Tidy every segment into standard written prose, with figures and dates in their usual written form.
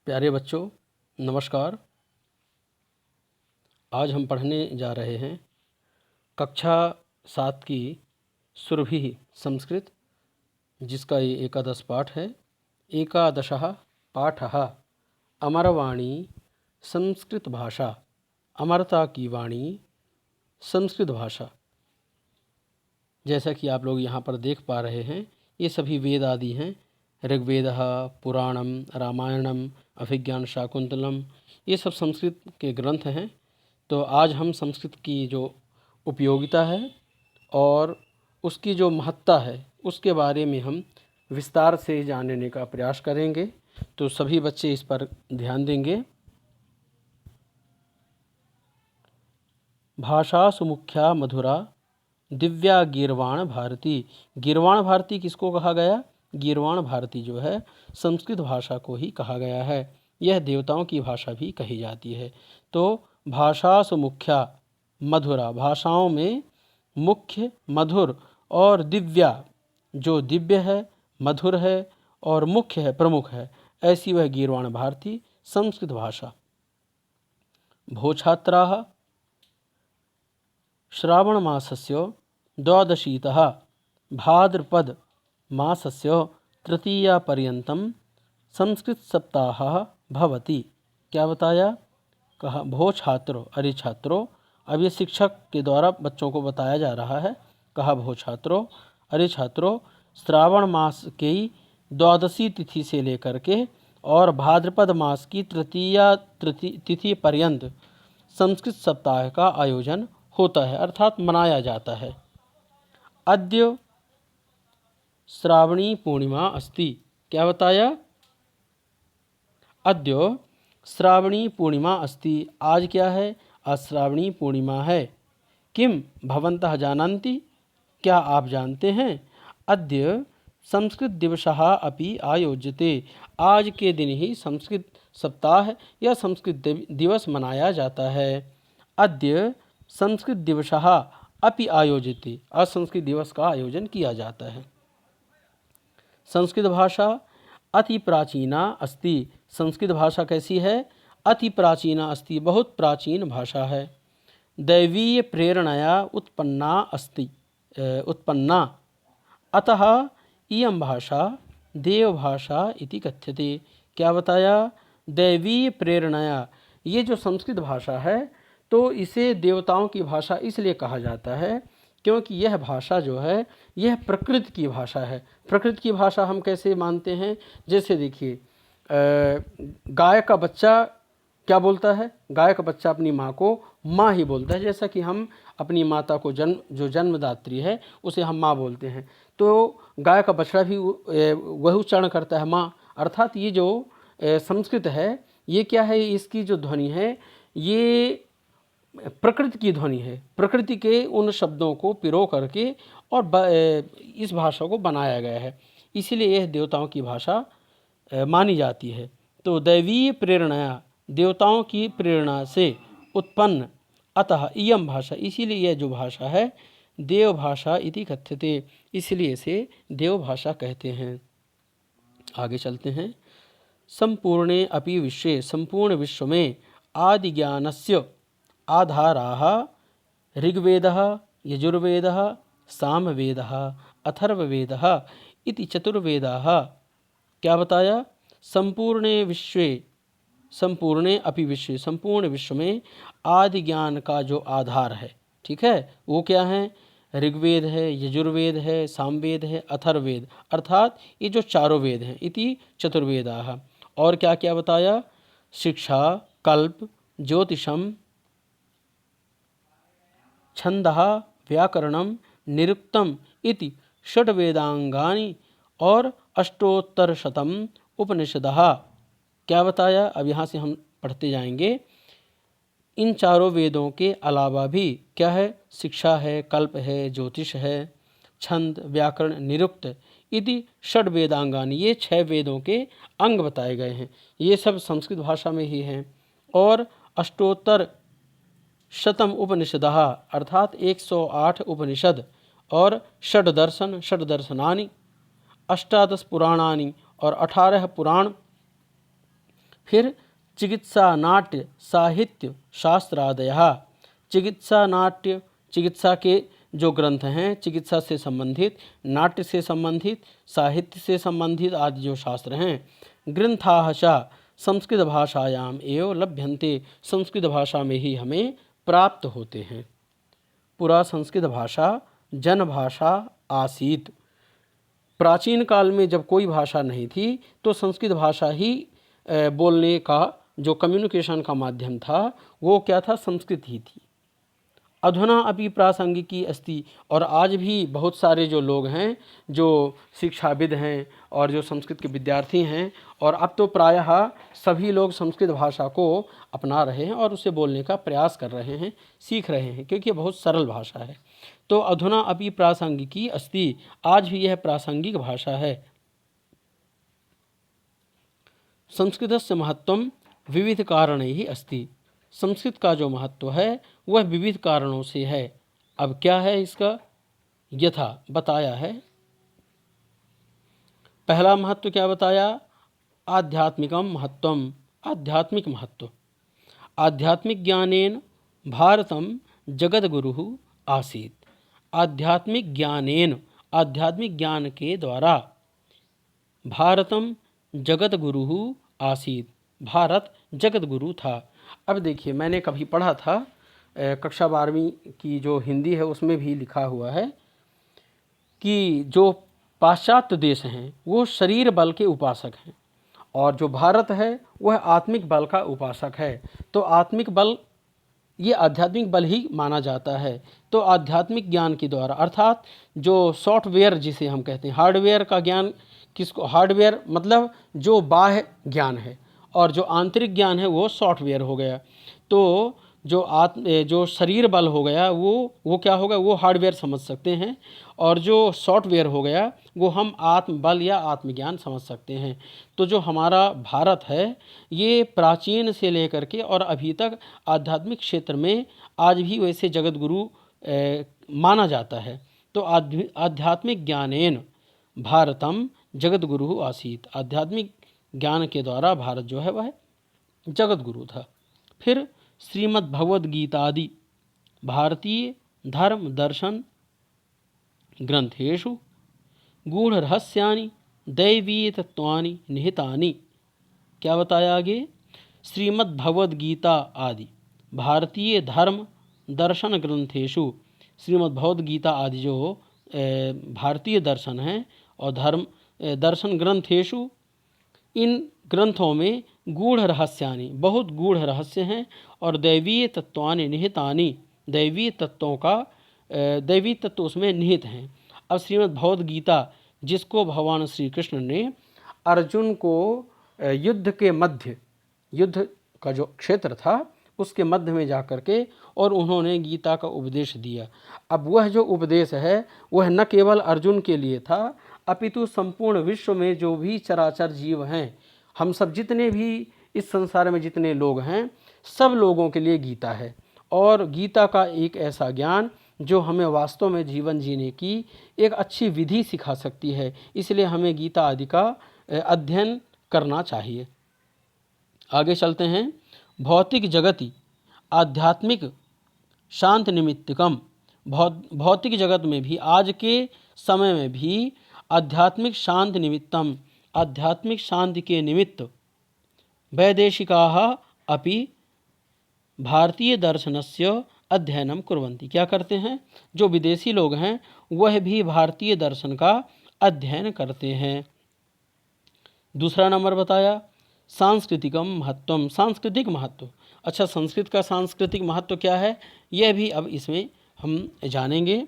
प्यारे बच्चों, नमस्कार। आज हम पढ़ने जा रहे हैं कक्षा 7 की सुरभि संस्कृत, जिसका ये एकादश पाठ है। एकादशः पाठः अमरवाणी संस्कृत भाषा। अमरता की वाणी संस्कृत भाषा। जैसा कि आप लोग यहाँ पर देख पा रहे हैं, ये सभी वेद आदि हैं। ऋग्वेदः, पुराणम, रामायणम, अभिज्ञान शाकुंतलम, ये सब संस्कृत के ग्रंथ हैं। तो आज हम संस्कृत की जो उपयोगिता है और उसकी जो महत्ता है, उसके बारे में हम विस्तार से जानने का प्रयास करेंगे। तो सभी बच्चे इस पर ध्यान देंगे। भाषा सुमुख्या मधुरा दिव्या गीर्वाण भारती। गीर्वाण भारती किसको कहा गया? गीर्वाण भारती जो है संस्कृत भाषा को ही कहा गया है। यह देवताओं की भाषा भी कही जाती है। तो भाषा सुमुख्या मधुरा, भाषाओं में मुख्य, मधुर और दिव्या, जो दिव्य है, मधुर है और मुख्य है, प्रमुख है, ऐसी वह गीर्वाण भारती संस्कृत भाषा। भोछात्राः श्रावणमासस्य द्वादशीतः भाद्रपद मासस्य तृतीयापर्यन्तं संस्कृतसप्ताहः भवति। क्या बताया? कहा भो छात्रों, अरे छात्रों। अब ये शिक्षक के द्वारा बच्चों को बताया जा रहा है। कहा भो छात्रों, अरे छात्रों, श्रावण मास की द्वादशी तिथि से लेकर के और भाद्रपद मास की तृतीया तिथि पर्यंत संस्कृत सप्ताह का आयोजन होता है, अर्थात मनाया जाता है। अद्य श्रावणी पूर्णिमा अस्ति। क्या बताया? अद्य श्रावणी पूर्णिमा अस्ति। आज क्या है? आज श्रावणी पूर्णिमा है। किम भवन्तः जानन्ति? क्या आप जानते हैं? अद्य संस्कृत दिवसः अपि आयोज्यते। आज के दिन ही संस्कृत सप्ताह या संस्कृत दिवस मनाया जाता है। अद्य संस्कृत दिवसः अपि आयोज्यते। आज संस्कृत दिवस का आयोजन किया जाता है। संस्कृत भाषा अति प्राचीना अस्ति। संस्कृत भाषा कैसी है? अति प्राचीना अस्ति, बहुत प्राचीन भाषा है। दैवीय प्रेरणया उत्पन्ना अतः इयं भाषा देवभाषा इति कथ्यते। क्या बताया? दैवीय प्रेरणया, ये जो संस्कृत भाषा है तो इसे देवताओं की भाषा इसलिए कहा जाता है क्योंकि यह भाषा जो है यह प्रकृति की भाषा है। प्रकृति की भाषा हम कैसे मानते हैं? जैसे देखिए, गाय का बच्चा क्या बोलता है? गाय का बच्चा अपनी माँ को माँ ही बोलता है। जैसा कि हम अपनी माता को जो जन्मदात्री है उसे हम माँ बोलते हैं, तो गाय का बछड़ा भी वही उच्चारण करता है माँ। अर्थात ये जो संस्कृत है, ये क्या है? इसकी जो ध्वनि है ये प्रकृति की ध्वनि है। प्रकृति के उन शब्दों को पिरो करके और इस भाषा को बनाया गया है, इसीलिए यह देवताओं की भाषा मानी जाती है। तो दैवीय प्रेरणा, देवताओं की प्रेरणा से उत्पन्न, अतः इयं भाषा, इसीलिए यह जो भाषा है देव भाषा इति कथ्यते, इसलिए इसे देव भाषा कहते हैं। आगे चलते हैं। संपूर्णे अपि विश्वे, संपूर्ण विश्व में आदि ज्ञानस्य आधाराः ऋग्वेदः, यजुर्वेदः, सामवेदः, अथर्ववेदः इति चतुर्वेदाः। क्या बताया? संपूर्णे विश्वे, संपूर्णे अपि विश्वे, संपूर्ण विश्व में आदि ज्ञान का जो आधार है, ठीक है, वो क्या है? ऋग्वेद है, यजुर्वेद है, सामवेद है, अथर्ववेद, अर्थात ये जो चारों वेद हैं, इति चतुर्वेदाः। और क्या क्या बताया? शिक्षा, कल्प, ज्योतिषम, छंदः, व्याकरणम, निरुक्तम इति षड्वेदांगानि और अष्टोत्तरशतम उपनिषदः। क्या बताया? अब यहाँ से हम पढ़ते जाएंगे। इन चारों वेदों के अलावा भी क्या है? शिक्षा है, कल्प है, ज्योतिष है, छंद, व्याकरण, निरुक्त इति षड्वेदांगानि, ये 6 वेदों के अंग बताए गए हैं। ये सब संस्कृत भाषा में ही हैं। और अष्टोत्तर शतम उपनिषदः, अर्थात 108 उपनिषद, और षड्दर्शनानि, 18 पुराणानि और 18 पुराण, फिर चिकित्सा नाट्य साहित्य शास्त्रादयः, चिकित्सा नाट्य, चिकित्सा के जो ग्रंथ हैं चिकित्सा से संबंधित, नाट्य से संबंधित, साहित्य से संबंधित आदि जो शास्त्र हैं, ग्रंथाः च संस्कृत भाषायाम एव लभ्यन्ते, संस्कृत भाषा में ही हमें प्राप्त होते हैं। पुरा संस्कृत भाषा जन भाषा आसीत, प्राचीन काल में जब कोई भाषा नहीं थी तो संस्कृत भाषा ही बोलने का जो कम्युनिकेशन का माध्यम था वो क्या था, संस्कृत ही थी। अधुना अपि प्रासंगिकी अस्ति, और आज भी बहुत सारे जो लोग हैं जो शिक्षाविद हैं और जो संस्कृत के विद्यार्थी हैं, और अब तो प्रायः सभी लोग संस्कृत भाषा को अपना रहे हैं और उसे बोलने का प्रयास कर रहे हैं, सीख रहे हैं, क्योंकि बहुत सरल भाषा है। तो अधुना अपि प्रासंगिकी अस्ति, आज भी यह प्रासंगिक भाषा है। संस्कृतस्य महत्वं विविध कारणैः अस्ति, संस्कृत का जो महत्व है वह विविध कारणों से है। अब क्या है इसका, यथा बताया है। पहला महत्व क्या बताया, आध्यात्मिकम महत्वम, आध्यात्मिक महत्व। आध्यात्मिक ज्ञानेन भारतम जगद्गुरुः आसीत्, आध्यात्मिक ज्ञानेन, आध्यात्मिक ज्ञान के द्वारा भारतम जगद्गुरुः आसीत्, भारत जगद्गुरु था। अब देखिए, मैंने कभी पढ़ा था कक्षा 12वीं की जो हिंदी है उसमें भी लिखा हुआ है कि जो पाश्चात्य देश हैं वो शरीर बल के उपासक हैं और जो भारत है वह आत्मिक बल का उपासक है। तो आत्मिक बल ये आध्यात्मिक बल ही माना जाता है। तो आध्यात्मिक ज्ञान के द्वारा, अर्थात जो सॉफ्टवेयर जिसे हम कहते हैं, हार्डवेयर का ज्ञान किसको, हार्डवेयर मतलब जो बाह्य ज्ञान है, और जो आंतरिक ज्ञान है वो सॉफ्टवेयर हो गया। तो जो शरीर बल हो गया वो क्या होगा, वो हार्डवेयर समझ सकते हैं, और जो सॉफ्टवेयर हो गया वो हम आत्म बल या आत्मज्ञान समझ सकते हैं। तो जो हमारा भारत है ये प्राचीन से लेकर के और अभी तक आध्यात्मिक क्षेत्र में आज भी वैसे जगतगुरु माना जाता है। तो आध्यात्मिक ज्ञानेन भारतम जगतगुरु आसीत, आध्यात्मिक ज्ञान के द्वारा भारत जो है वह जगतगुरु था। फिर श्रीमद् भगवद गीतादि भारतीय धर्म दर्शन ग्रंथेषु गूढ़ रहस्यानि दैवीय तत्वानि निहितानि, क्या बताया आगे, श्रीमद् भगवद गीता आदि भारतीय धर्म दर्शन ग्रंथेषु, श्रीमद् भगवद गीता आदि जो भारतीय दर्शन हैं और धर्म दर्शन ग्रंथेषु, इन ग्रंथों में गूढ़ रहस्यानि, बहुत गूढ़ रहस्य हैं, और दैवीय तत्वानि निहितानि, दैवीय तत्वों का दैवीय तत्व उसमें निहित हैं। अब श्रीमद् भगवद गीता जिसको भगवान श्री कृष्ण ने अर्जुन को युद्ध के मध्य, युद्ध का जो क्षेत्र था उसके मध्य में जा कर के और उन्होंने गीता का उपदेश दिया। अब वह जो उपदेश है वह न केवल अर्जुन के लिए था अपितु संपूर्ण विश्व में जो भी चराचर जीव हैं, हम सब जितने भी इस संसार में जितने लोग हैं सब लोगों के लिए गीता है। और गीता का एक ऐसा ज्ञान जो हमें वास्तव में जीवन जीने की एक अच्छी विधि सिखा सकती है, इसलिए हमें गीता आदि का अध्ययन करना चाहिए। आगे चलते हैं। भौतिक जगति आध्यात्मिक शांति निमित्तकम, भौतिक जगत में भी आज के समय में भी आध्यात्मिक शांति निमित्तम, आध्यात्मिक शांति के निमित्त वैदेशिकाः अपि भारतीय दर्शनस्य अध्ययनम कुर्वन्ति, क्या करते हैं, जो विदेशी लोग हैं वह भी भारतीय दर्शन का अध्ययन करते हैं। दूसरा नंबर बताया सांस्कृतिकम महत्वम, सांस्कृतिक महत्व। अच्छा, संस्कृत का सांस्कृतिक महत्व क्या है यह भी अब इसमें हम जानेंगे।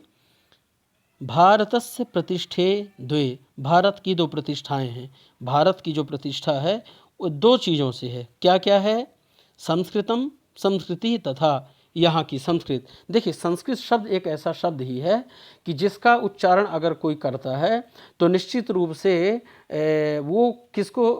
भारतस्य प्रतिष्ठे द्वे, भारत की दो प्रतिष्ठाएं हैं। भारत की जो प्रतिष्ठा है वो दो चीज़ों से है। क्या क्या है, संस्कृतम, संस्कृति तथा यहाँ की संस्कृत। देखिए, संस्कृत शब्द एक ऐसा शब्द ही है कि जिसका उच्चारण अगर कोई करता है तो निश्चित रूप से वो किसको,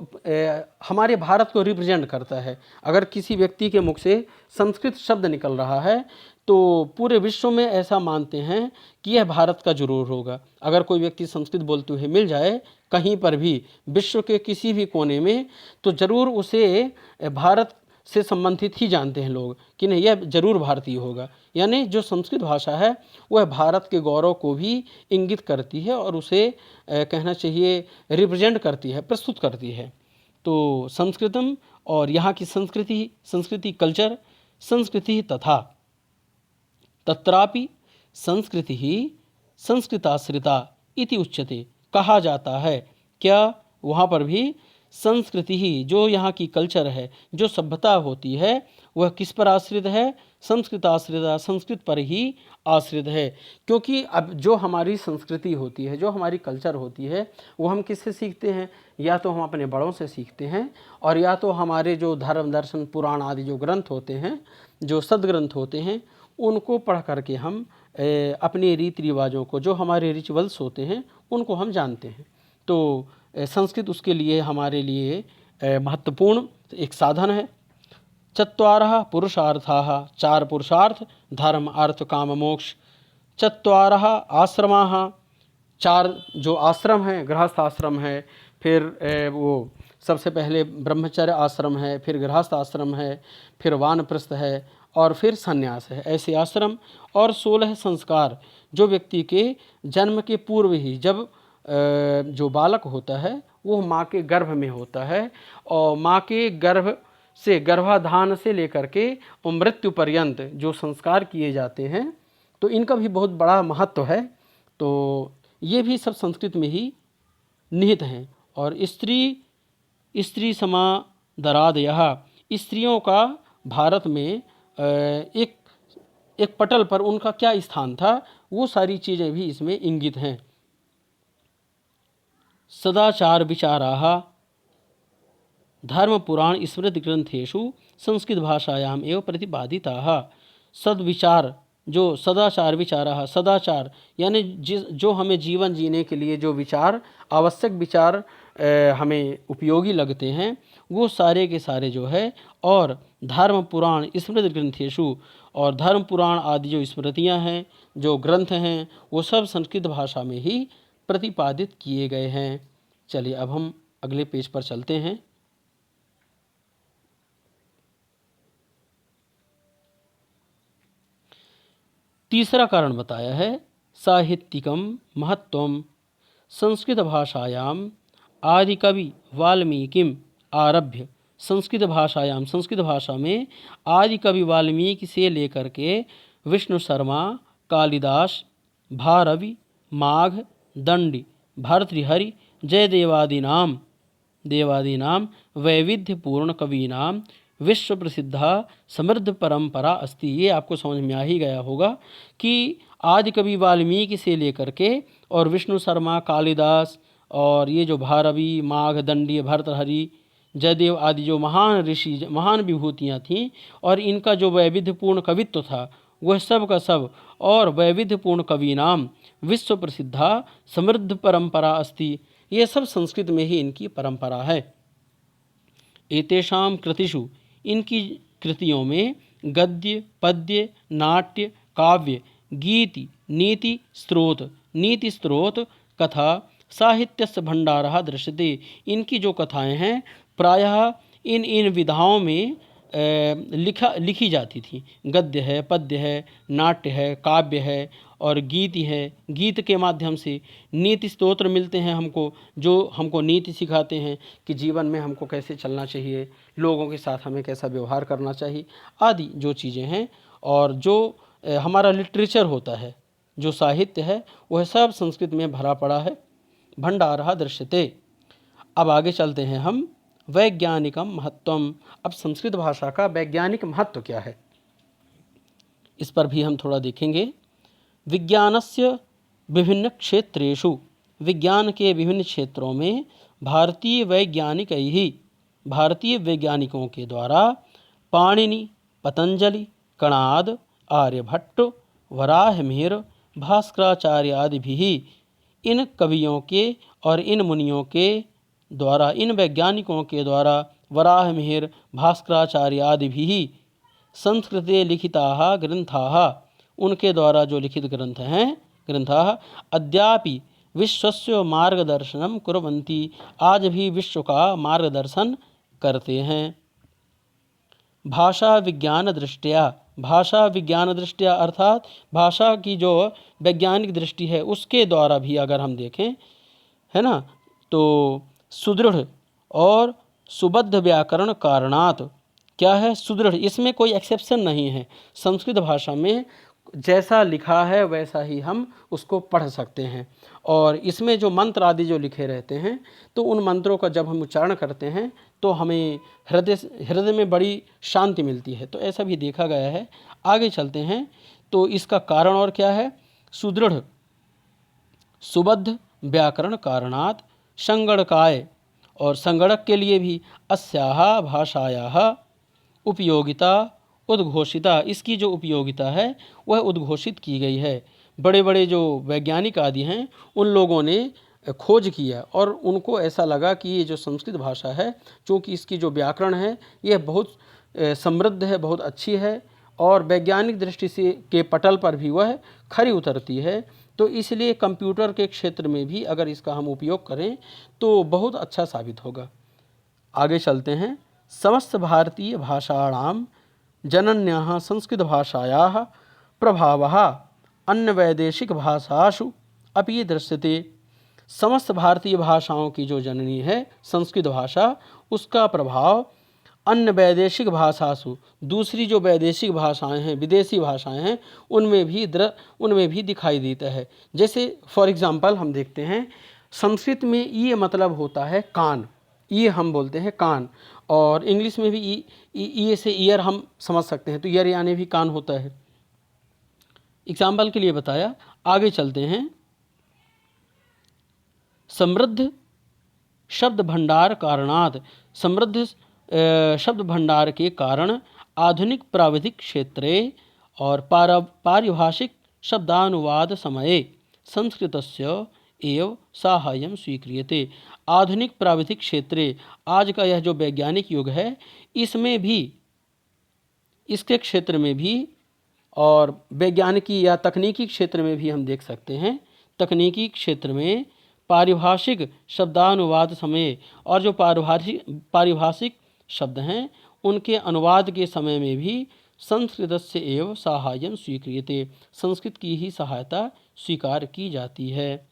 हमारे भारत को रिप्रेजेंट करता है। अगर किसी व्यक्ति के मुख से संस्कृत शब्द निकल रहा है तो पूरे विश्व में ऐसा मानते हैं कि यह भारत का जरूर होगा। अगर कोई व्यक्ति संस्कृत बोलते हुए मिल जाए कहीं पर भी विश्व के किसी भी कोने में, तो ज़रूर उसे भारत से संबंधित ही जानते हैं लोग कि नहीं, यह जरूर भारतीय होगा। यानी जो संस्कृत भाषा है वह भारत के गौरव को भी इंगित करती है और उसे कहना चाहिए रिप्रेजेंट करती है, प्रस्तुत करती है। तो संस्कृतम और यहाँ की संस्कृति कल्चर, संस्कृति तथा तत्रापि संस्कृति ही संस्कृताश्रिता इति उच्यते, कहा जाता है। क्या? वहाँ पर भी संस्कृति ही, जो यहाँ की कल्चर है, जो सभ्यता होती है, वह किस पर आश्रित है? संस्कृत आश्रित, संस्कृत पर ही आश्रित है। क्योंकि अब जो हमारी संस्कृति होती है, जो हमारी कल्चर होती है, वो हम किससे सीखते हैं? या तो हम अपने बड़ों से सीखते हैं, और या तो हमारे जो धर्म दर्शन पुराण आदि जो ग्रंथ होते हैं, जो सदग्रंथ होते हैं, उनको पढ़ करके हम अपने रीति रिवाजों को, जो हमारे रिचुअल्स होते हैं, उनको हम जानते हैं। तो संस्कृत उसके लिए हमारे लिए महत्वपूर्ण एक साधन है। चत्वारः पुरुषार्थाः, 4 पुरुषार्थ, धर्म अर्थ काम मोक्ष। चत्वारः आश्रमाः, 4 जो आश्रम हैं, गृहस्थ आश्रम है, फिर वो सबसे पहले ब्रह्मचर्य आश्रम है, फिर गृहस्थ आश्रम है, फिर वानप्रस्थ है, और फिर संन्यास है। ऐसे आश्रम और 16 संस्कार, जो व्यक्ति के जन्म के पूर्व ही, जब जो बालक होता है वो माँ के गर्भ में होता है, और माँ के गर्भ से, गर्भाधान से लेकर के मृत्यु पर्यंत जो संस्कार किए जाते हैं, तो इनका भी बहुत बड़ा महत्व है। तो ये भी सब संस्कृत में ही निहित हैं। और स्त्री समादरादयः, स्त्रियों का भारत में एक पटल पर उनका क्या स्थान था, वो सारी चीज़ें भी इसमें इंगित हैं। सदाचार विचाराः धर्म पुराण स्मृति ग्रंथेषु संस्कृत भाषायाम एवं प्रतिपादिताः। सद्विचार, जो सदाचार विचाराः, सदाचार यानी जो हमें जीवन जीने के लिए जो विचार, आवश्यक विचार हमें उपयोगी लगते हैं, वो सारे के सारे जो है, और धर्म पुराण स्मृति ग्रंथेषु, और धर्म पुराण आदि जो स्मृतियाँ हैं, जो ग्रंथ हैं, वो सब संस्कृत भाषा में ही प्रतिपादित किए गए हैं। चलिए अब हम अगले पेज पर चलते हैं। तीसरा कारण बताया है साहित्यिकम महत्वम। संस्कृत भाषायाम आदिकवि वाल्मीकिम आरभ्य, संस्कृत भाषायाम, संस्कृत भाषा में आदिकवि वाल्मीकि से लेकर के विष्णु शर्मा, कालिदास, भारवि, माघ, दंडी, भर्तृहरि, जयदेवादीनाम वैविध्यपूर्ण कवीनाम विश्व प्रसिद्धा समृद्ध परंपरा अस्ति। ये आपको समझ में आ ही गया होगा कि आदि कवि वाल्मीकि से लेकर के और विष्णु शर्मा, कालिदास, और ये जो भारवी, माघ, दंडी, भर्तृहरि, जयदेव आदि जो महान ऋषि, महान विभूतियाँ थीं, और इनका जो वैविध्यपूर्ण कवित्व था, वह सब का सब, और वैविध्यपूर्ण कवि नाम विश्व प्रसिद्धा समृद्ध परंपरा अस्ति। ये सब संस्कृत में ही इनकी परंपरा है। एतेषां कृतिषु, इनकी कृतियों में गद्य, पद्य, नाट्य, काव्य, गीति, नीति स्त्रोत, कथा, साहित्यस्य भंडारः दृश्यते। इनकी जो कथाएं हैं प्रायः इन विधाओं में लिखी जाती थी। गद्य है, पद्य है, नाट्य है, काव्य है, और गीति है। गीत के माध्यम से नीति स्तोत्र मिलते हैं हमको, जो हमको नीति सिखाते हैं कि जीवन में हमको कैसे चलना चाहिए, लोगों के साथ हमें कैसा व्यवहार करना चाहिए, आदि जो चीज़ें हैं। और जो हमारा लिटरेचर होता है, जो साहित्य है, वह सब संस्कृत में भरा पड़ा है। भंडारः दृश्यते। अब आगे चलते हैं हम। वैज्ञानिकम महत्वम। अब संस्कृत भाषा का वैज्ञानिक महत्व क्या है, इस पर भी हम थोड़ा देखेंगे। विज्ञानस्य विभिन्न क्षेत्रेषु, विज्ञान के विभिन्न क्षेत्रों में भारतीय वैज्ञानिकों के द्वारा पाणिनि, पतंजलि, कणाद, आर्यभट्ट, वराहमिहिर, भास्कराचार्य आदि भी, इन कवियों के और इन मुनियों के द्वारा, इन वैज्ञानिकों के द्वारा, वराहमिहिर, भास्कराचार्य आदि भी संस्कृते लिखिताः ग्रंथाः, उनके द्वारा जो लिखित ग्रंथ हैं, ग्रंथाः अद्यापि विश्वस्य मार्गदर्शनम कुर्वन्ति, आज भी विश्व का मार्गदर्शन करते हैं। भाषा विज्ञान दृष्टिया, भाषा विज्ञान दृष्टिया अर्थात भाषा की जो वैज्ञानिक दृष्टि है उसके द्वारा भी अगर हम देखें, है ना, तो सुदृढ़ और सुबद्ध व्याकरण कारणात, क्या है, सुदृढ़, इसमें कोई एक्सेप्शन नहीं है। संस्कृत भाषा में जैसा लिखा है वैसा ही हम उसको पढ़ सकते हैं, और इसमें जो मंत्र आदि जो लिखे रहते हैं तो उन मंत्रों का जब हम उच्चारण करते हैं तो हमें हृदय में बड़ी शांति मिलती है। तो ऐसा भी देखा गया है। आगे चलते हैं, तो इसका कारण और क्या है, सुदृढ़ सुबद्ध व्याकरण कारणात संगणकाय, और संगणक के लिए भी अस्याः भाषायाः उपयोगिता उद्घोषिता, इसकी जो उपयोगिता है वह उद्घोषित की गई है। बड़े बड़े जो वैज्ञानिक आदि हैं उन लोगों ने खोज किया और उनको ऐसा लगा कि ये जो संस्कृत भाषा है, चूँकि इसकी जो व्याकरण है यह बहुत समृद्ध है, बहुत अच्छी है, और वैज्ञानिक दृष्टि से के पटल पर भी वह खरी उतरती है। तो इसलिए कंप्यूटर के क्षेत्र में भी अगर इसका हम उपयोग करें तो बहुत अच्छा साबित होगा। आगे चलते हैं। समस्त भारतीय भाषाणां जनन्याः संस्कृत भाषायाः प्रभावः अन्य वैदेशिक भाषासु अपि दृश्यते। समस्त भारतीय भाषाओं की जो जननी है संस्कृत भाषा, उसका प्रभाव अन्य वैदेशिक भाषासु, दूसरी जो वैदेशिक भाषाएं हैं, विदेशी भाषाएं हैं, उनमें भी दिखाई देता है। जैसे फॉर एग्जांपल हम देखते हैं, संस्कृत में ये मतलब होता है कान, ये हम बोलते हैं कान, और इंग्लिश में भी ई से ईयर हम समझ सकते हैं, तो ईयर यानी भी कान होता है। एग्जाम्पल के लिए बताया। आगे चलते हैं। समृद्ध शब्द भंडार कारणात, समृद्ध शब्द भंडार के कारण आधुनिक प्राविधिक क्षेत्रे और पारिभाषिक शब्दानुवाद समये संस्कृतस्य एव साहाय्यं स्वीक्रियते। आधुनिक प्राविधिक क्षेत्रे, आज का यह जो वैज्ञानिक युग है इसमें भी, इसके क्षेत्र में भी, और वैज्ञानिकी या तकनीकी क्षेत्र में भी हम देख सकते हैं। तकनीकी क्षेत्र में पारिभाषिक शब्दानुवाद समय, और जो पारिभाषिक शब्द हैं उनके अनुवाद के समय में भी संस्कृतस्य एव साहाय्यं स्वीक्रियते, संस्कृत की ही सहायता स्वीकार की जाती है।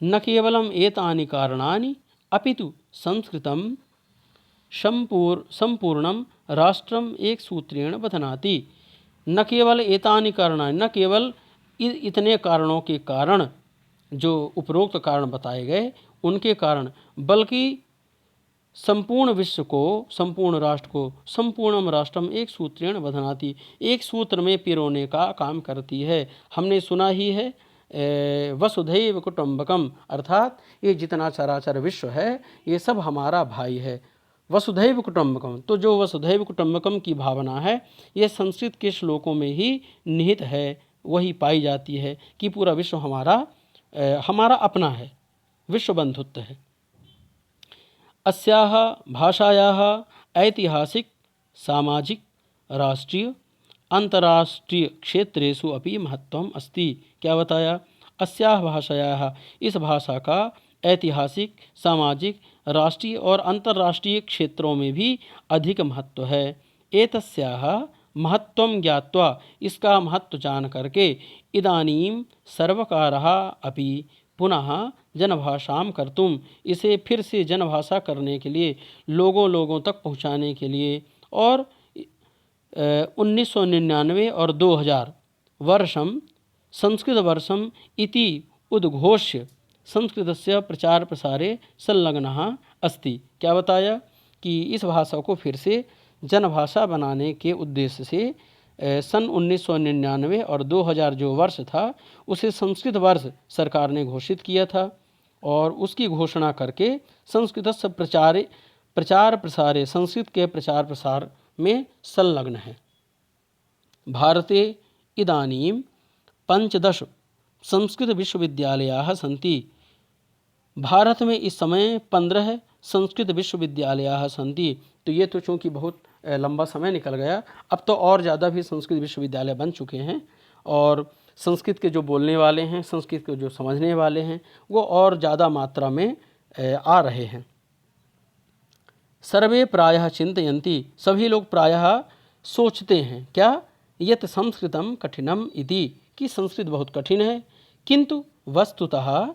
न केवलम एतानि कारणानि अपितु संस्कृतं संपूर्णम राष्ट्रम एक सूत्रेण बध्नाति। न केवल एतानि कारणानि, न केवल इतने कारणों के कारण, जो उपरोक्त कारण बताए गए उनके कारण, बल्कि संपूर्ण विश्व को, संपूर्ण राष्ट्र को, संपूर्णम राष्ट्रम एक सूत्रेण बध्नाति, एक सूत्र में पिरोने का काम करती है। हमने सुना ही है वसुधैव कुटुंबकम, अर्थात ये जितना चराचर विश्व है ये सब हमारा भाई है। वसुधैव कुटुंबकम, तो जो वसुधैव कुटुंबकम की भावना है ये संस्कृत के श्लोकों में ही निहित है, वही पाई जाती है कि पूरा विश्व हमारा अपना है, विश्व बंधुत्व है। अस्याः भाषायाः ऐतिहासिक, सामाजिक, राष्ट्रीय, अंतर्राष्ट्रीय क्षेत्रेषु अपि महत्वम् अस्ति। क्या बताया? अस्याः भाषायाः, इस भाषा का ऐतिहासिक, सामाजिक, राष्ट्रीय और अंतर्राष्ट्रीय क्षेत्रों में भी अधिक महत्व है। एतस्याः महत्वं ज्ञात्वा, इसका महत्व जान करके, इदानीं सर्वकारः अपि पुनः जनभाषां कर्तुम, इसे फिर से जनभाषा करने के लिए, लोगों तक पहुँचाने के लिए, और 1999 और 2000 वर्षम संस्कृत वर्षम इति उद्घोष्य संस्कृतस्य प्रचार प्रसारे संलग्नः अस्ति। क्या बताया? कि इस भाषा को फिर से जनभाषा बनाने के उद्देश्य से सन 1999 और 2000 जो वर्ष था उसे संस्कृत वर्ष सरकार ने घोषित किया था, और उसकी घोषणा करके संस्कृतस्य प्रचार प्रसारे, संस्कृत के प्रचार प्रसार में संलग्न है। भारते इदानीं 15 संस्कृत विश्वविद्यालयाः सन्ति। भारत में इस समय 15 संस्कृत विश्वविद्यालयाः सन्ति। तो ये तो चूँकि बहुत लंबा समय निकल गया, अब तो और ज़्यादा भी संस्कृत विश्वविद्यालय बन चुके हैं, और संस्कृत के जो बोलने वाले हैं, संस्कृत के जो समझने वाले हैं, वो और ज़्यादा मात्रा में आ रहे हैं। सर्वे प्रायः चिंतयन्ति, सभी लोग प्रायः सोचते हैं क्या, यत् संस्कृतम कठिनम इति, कि संस्कृत बहुत कठिन है, किंतु वस्तुतः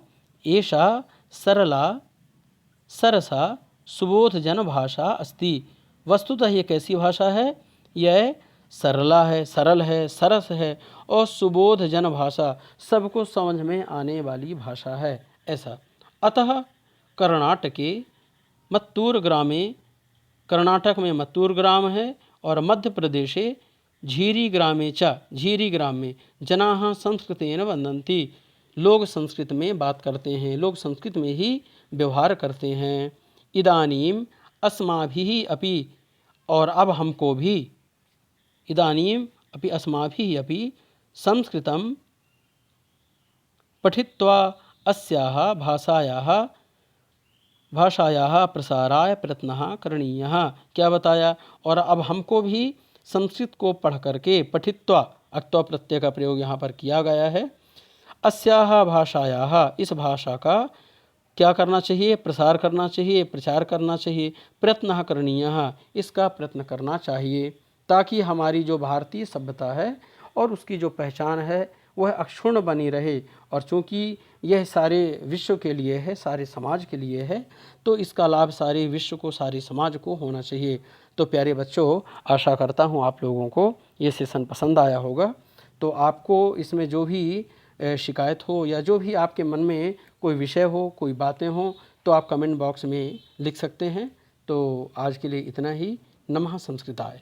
एषा सरला सरसा सुबोधजन भाषा अस्ति। वस्तुतः ये कैसी भाषा है, यह सरला है, सरल है, सरस है और सुबोधजन भाषा, सबको समझ में आने वाली भाषा है, ऐसा। अतः कर्णाटके मत्तूर ग्रामे, कर्नाटक में मत्तूर ग्राम है और मध्य प्रदेशे झीरी ग्रामे च, झीरी ग्राम में जनाः संस्कृतेन वदन्ति, लोग संस्कृत में बात करते हैं, लोग संस्कृत में ही व्यवहार करते हैं। इदानीम अस्माभिः अपि, और अब हमको भी, इदानीम अपि अस्माभिः अपि संस्कृतं पठित्वा अस्याः भाषायाः प्रसाराय प्रयत्नः करणीयः। क्या बताया, और अब हमको भी संस्कृत को पढ़ करके, पठित्वा, अक्त्वा प्रत्यय का प्रयोग यहाँ पर किया गया है, अस्याः भाषायाः, इस भाषा का क्या करना चाहिए, प्रसार करना चाहिए, प्रचार करना चाहिए, प्रयत्नः करणीयः, इसका प्रयत्न करना चाहिए, ताकि हमारी जो भारतीय सभ्यता है और उसकी जो पहचान है वह अक्षुण्ण बनी रहे। और चूँकि यह सारे विश्व के लिए है, सारे समाज के लिए है, तो इसका लाभ सारे विश्व को, सारे समाज को होना चाहिए। तो प्यारे बच्चों, आशा करता हूँ आप लोगों को ये सेशन पसंद आया होगा। तो आपको इसमें जो भी शिकायत हो या जो भी आपके मन में कोई विषय हो, कोई बातें हों, तो आप कमेंट बॉक्स में लिख सकते हैं। तो आज के लिए इतना ही। नमः संस्कृताय।